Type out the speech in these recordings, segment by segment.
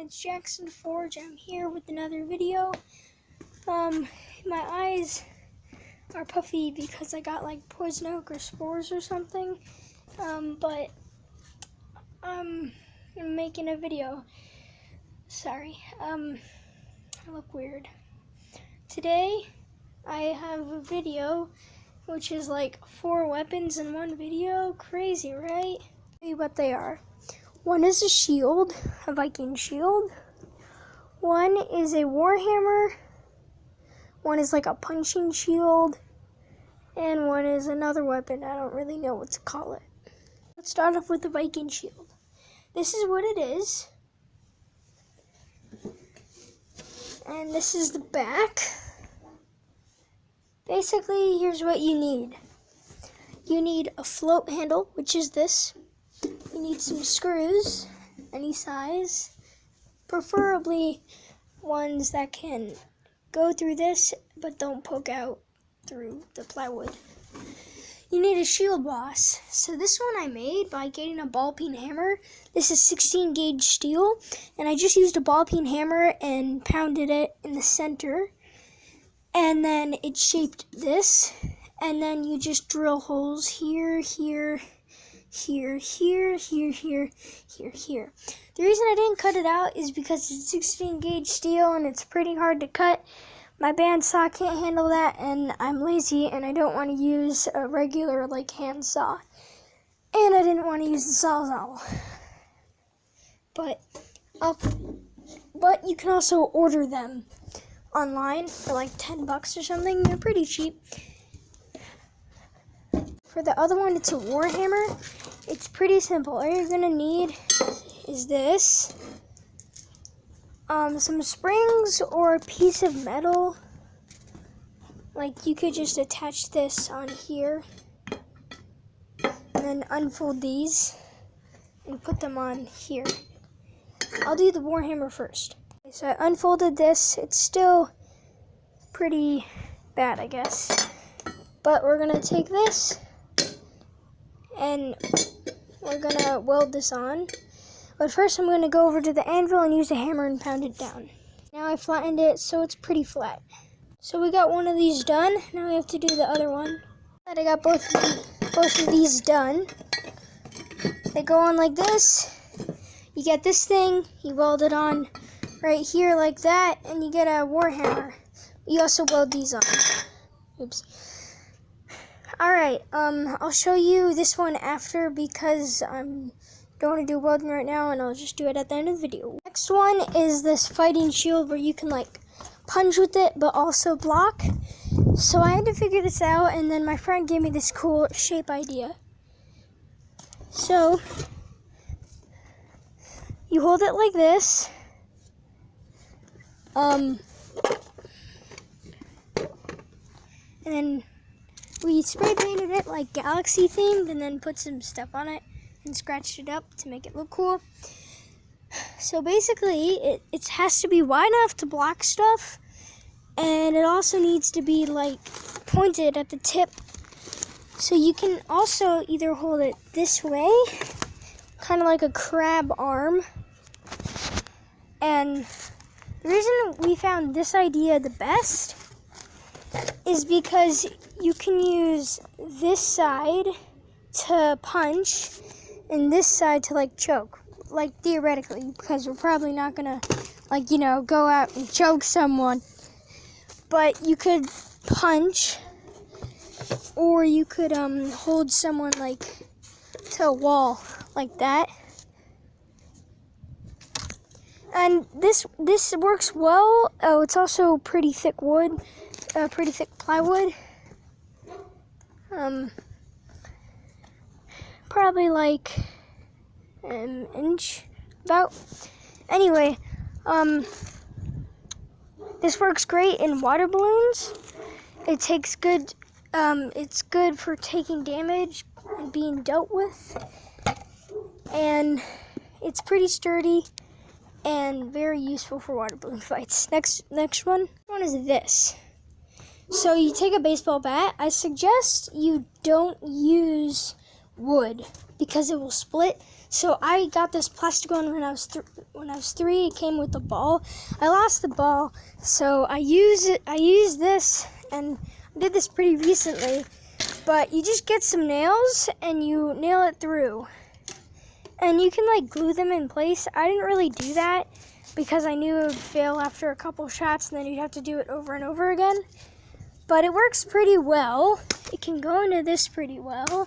it's Jackson Forge. I'm here with another video. My eyes are puffy because I got like poison oak or spores or something. But I'm making a video. Sorry. I look weird. Today I have a video which is like 4 weapons in one video. Crazy, right? I'll tell you what they are. One is a shield, a Viking shield. One is a warhammer. One is like a punching shield. And one is another weapon. I don't really know what to call it. Let's start off with the Viking shield. This is what it is. And this is the back. Basically, here's what you need. You need a float handle, which is this. You need some screws, any size, preferably ones that can go through this but don't poke out through the plywood. You need a shield boss. So this one I made by getting a ball peen hammer. This is 16 gauge steel, and I just used a ball peen hammer and pounded it in the center, and then it shaped this, and then you just drill holes here, here, here, here, here, here, here, here. The reason I didn't cut it out is because it's 16 gauge steel and it's pretty hard to cut. My bandsaw can't handle that, and I'm lazy and I don't want to use a regular like hand saw. And I didn't want to use the Sawzall. But you can also order them online for like $10 or something. They're pretty cheap. For the other one, it's a warhammer. It's pretty simple. All you're gonna need is this, some springs or a piece of metal. Like you could just attach this on here and then unfold these and put them on here. I'll do the warhammer first. So I unfolded this. It's still pretty bad, I guess. But we're gonna take this and we're gonna weld this on. But first I'm gonna go over to the anvil and use a hammer and pound it down. Now I flattened it so it's pretty flat. So we got one of these done. Now we have to do the other one. I got both of these done. They go on like this. You get this thing, you weld it on right here like that, and you get a warhammer. You also weld these on. Oops. Alright, I'll show you this one after because I don't want to do welding right now, and I'll just do it at the end of the video. Next one is this fighting shield where you can like punch with it but also block. So I had to figure this out, and then my friend gave me this cool shape idea. So you hold it like this. And then we spray painted it like galaxy themed and then put some stuff on it and scratched it up to make it look cool. So basically it has to be wide enough to block stuff, and it also needs to be like pointed at the tip. So you can also either hold it this way, kind of like a crab arm. And the reason we found this idea the best is because you can use this side to punch and this side to like choke, like theoretically, because we're probably not gonna like, you know, go out and choke someone. But you could punch, or you could hold someone like to a wall like that. And this works well. Oh, it's also pretty thick wood, pretty thick plywood. Probably like an inch about. Anyway, this works great in water balloons. It takes good. It's good for taking damage and being dealt with, and it's pretty sturdy and very useful for water balloon fights. Next one is this. So you take a baseball bat. I suggest you don't use wood because it will split. So I got this plastic one when I was 3. It came with the ball. I lost the ball, so I used this, and I did this pretty recently. But you just get some nails and you nail it through, and you can like glue them in place. I didn't really do that because I knew it would fail after a couple shots, and then you'd have to do it over and over again. But it works pretty well. It can go into this pretty well.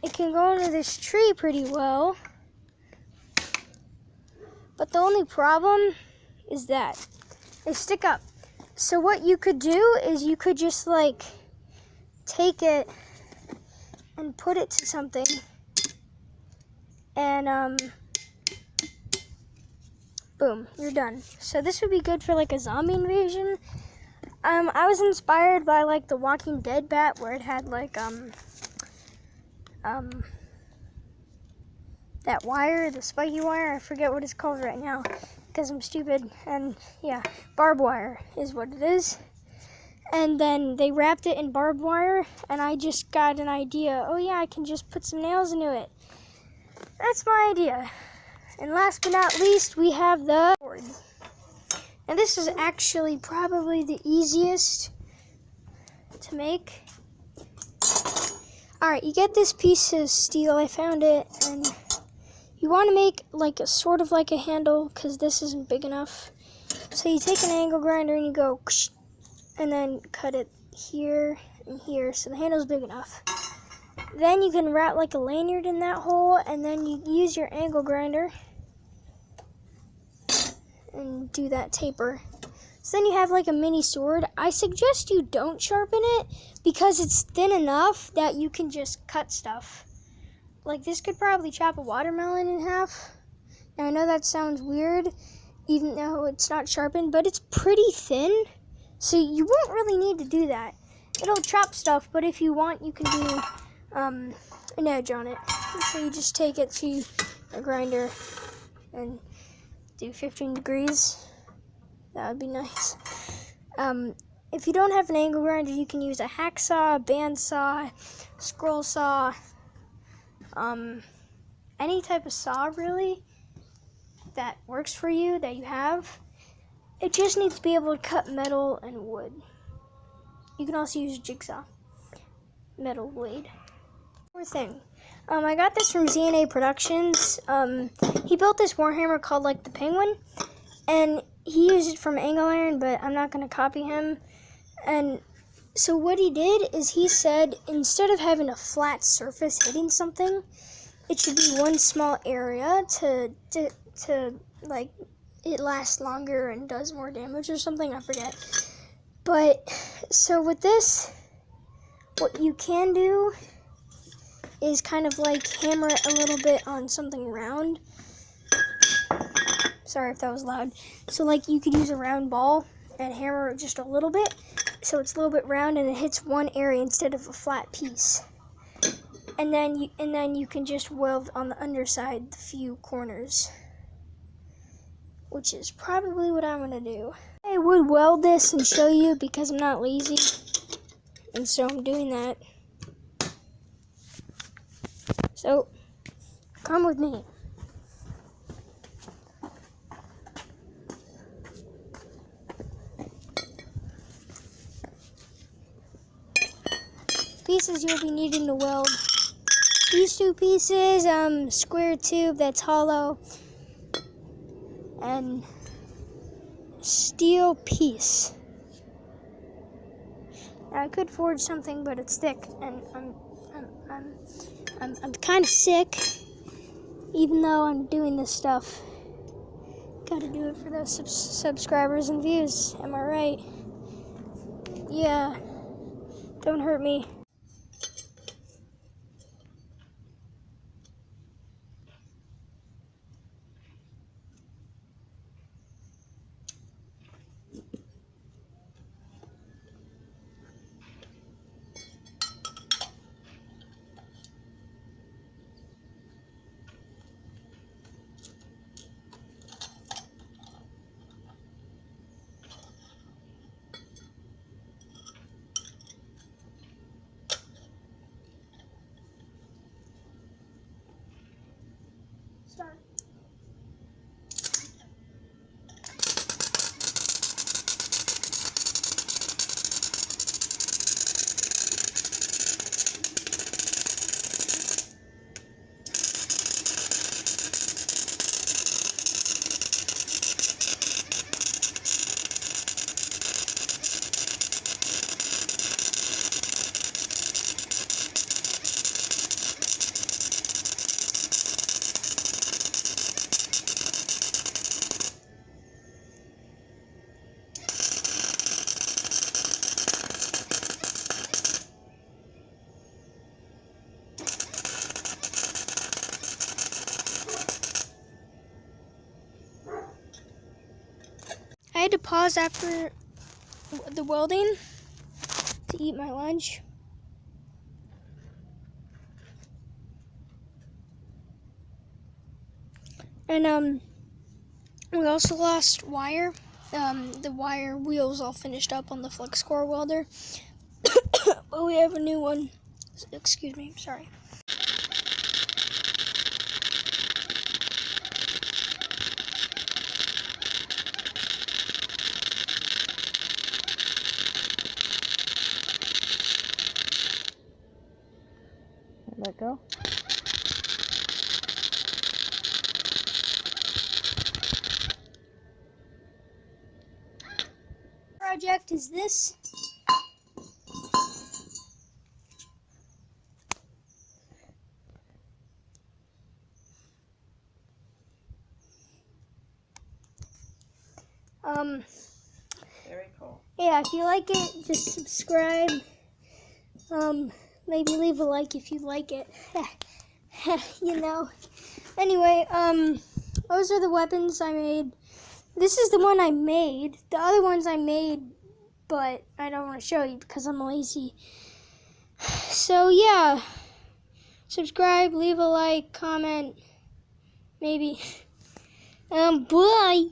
It can go into this tree pretty well. But the only problem is that they stick up. So what you could do is you could just like take it and put it to something, and boom, you're done. So this would be good for like a zombie invasion. I was inspired by like the Walking Dead bat, where it had like that wire, the spiky wire. I forget what it's called right now because I'm stupid. And yeah, barbed wire is what it is. And then they wrapped it in barbed wire, and I just got an idea. Oh yeah, I can just put some nails into it. That's my idea. And last but not least, we have the board. And this is actually probably the easiest to make. Alright, you get this piece of steel. I found it, and you want to make like a sort of like a handle because this isn't big enough. So you take an angle grinder and you go, and then cut it here and here so the handle's big enough. Then you can wrap like a lanyard in that hole, and then you use your angle grinder and do that taper. So then you have like a mini sword. I suggest you don't sharpen it because it's thin enough that you can just cut stuff. Like this could probably chop a watermelon in half. Now I know that sounds weird even though it's not sharpened, but it's pretty thin. So you won't really need to do that. It'll chop stuff, but if you want, you can do an edge on it. So you just take it to a grinder and do 15 degrees. That would be nice. If you don't have an angle grinder, you can use a hacksaw, a bandsaw, scroll saw, any type of saw really that works for you that you have. It just needs to be able to cut metal and wood. You can also use a jigsaw, metal blade. More thing. I got this from ZNA Productions. He built this Warhammer called like the Penguin, and he used it from angle iron, but I'm not going to copy him. And so what he did is he said instead of having a flat surface hitting something, it should be one small area to like it lasts longer and does more damage or something, I forget. But so with this, what you can do is kind of like hammer it a little bit on something round. Sorry if that was loud. So like you could use a round ball and hammer it just a little bit so it's a little bit round and it hits one area instead of a flat piece. And then you can just weld on the underside the few corners, which is probably what I'm gonna do. I would weld this and show you because I'm not lazy, and so I'm doing that. So come with me. Pieces you'll be needing to weld. These two pieces, square tube that's hollow, and steel piece. Now I could forge something, but it's thick, and I'm kind of sick, even though I'm doing this stuff. Gotta do it for those subscribers and views. Am I right? Yeah. Don't hurt me. start. I had to pause after the welding to eat my lunch. And we also lost wire. The wire wheel's all finished up on the flex core welder. But we have a new one. Excuse me, sorry. Let go. Project is this. Very cool. Yeah, if you like it, just subscribe. Maybe leave a like if you like it. You know. Anyway, those are the weapons I made. This is the one I made. The other ones I made, but I don't want to show you because I'm lazy. So yeah, subscribe, leave a like, comment, maybe. Bye.